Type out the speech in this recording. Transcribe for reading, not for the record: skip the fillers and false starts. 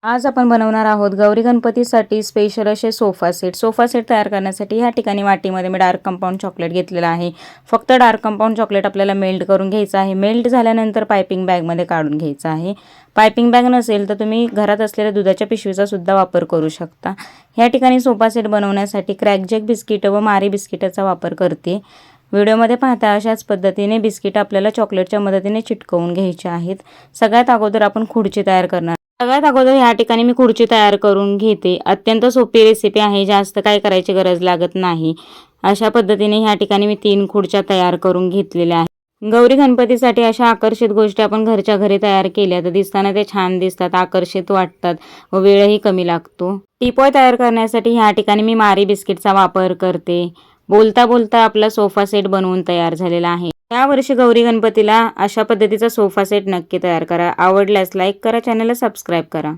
आज आपण बनवणार आहोत गौरी गणपतीसाठी स्पेशल असे सोफा सेट. सोफा सेट तयार करण्यासाठी ह्या ठिकाणी वाटीमध्ये मी डार्क कंपाऊंड चॉकलेट घेतलेलं आहे. फक्त डार्क कंपाऊंड चॉकलेट आपल्याला मेल्ट करून घ्यायचं आहे. मेल्ट झाल्यानंतर पायपिंग बॅगमध्ये काढून घ्यायचं आहे. पायपिंग बॅग नसेल तर तुम्ही घरात असलेल्या दुधाच्या पिशवीचा सुद्धा वापर करू शकता. ह्या ठिकाणी सोफा सेट बनवण्यासाठी क्रॅकजॅक बिस्किट व मारी बिस्किटाचा वापर करते. व्हिडिओमध्ये पाहता अशाच पद्धतीने बिस्किट आपल्याला चॉकलेटच्या मदतीने चिटकवून घ्यायचे आहेत. सगळ्यात अगोदर आपण खुर्ची तयार करणार. सगळ्यात अगोदर ह्या ठिकाणी मी खुर्ची तयार करून घेते. अत्यंत सोपी रेसिपी आहे, जास्त काही करायची गरज लागत नाही. अशा पद्धतीने ह्या ठिकाणी मी 3 खुर्च्या तयार करून घेतलेल्या आहेत. गौरी गणपतीसाठी अशा आकर्षित गोष्टी आपण घरच्या घरी तयार केल्या तर दिसताना ते छान दिसतात, आकर्षित वाटतात व वेळही कमी लागतो. टीपॉय तयार करण्यासाठी ह्या ठिकाणी मी मारी बिस्किटचा वापर करते. बोलता बोलता आपला सोफा सेट बनवून तयार झालेला आहे. यावर्षी गौरी गणपतीला अशा पद्धतीचा सोफा सेट नक्की तयार करा. आवडल्यास लाईक करा, चॅनलला सबस्क्राईब करा.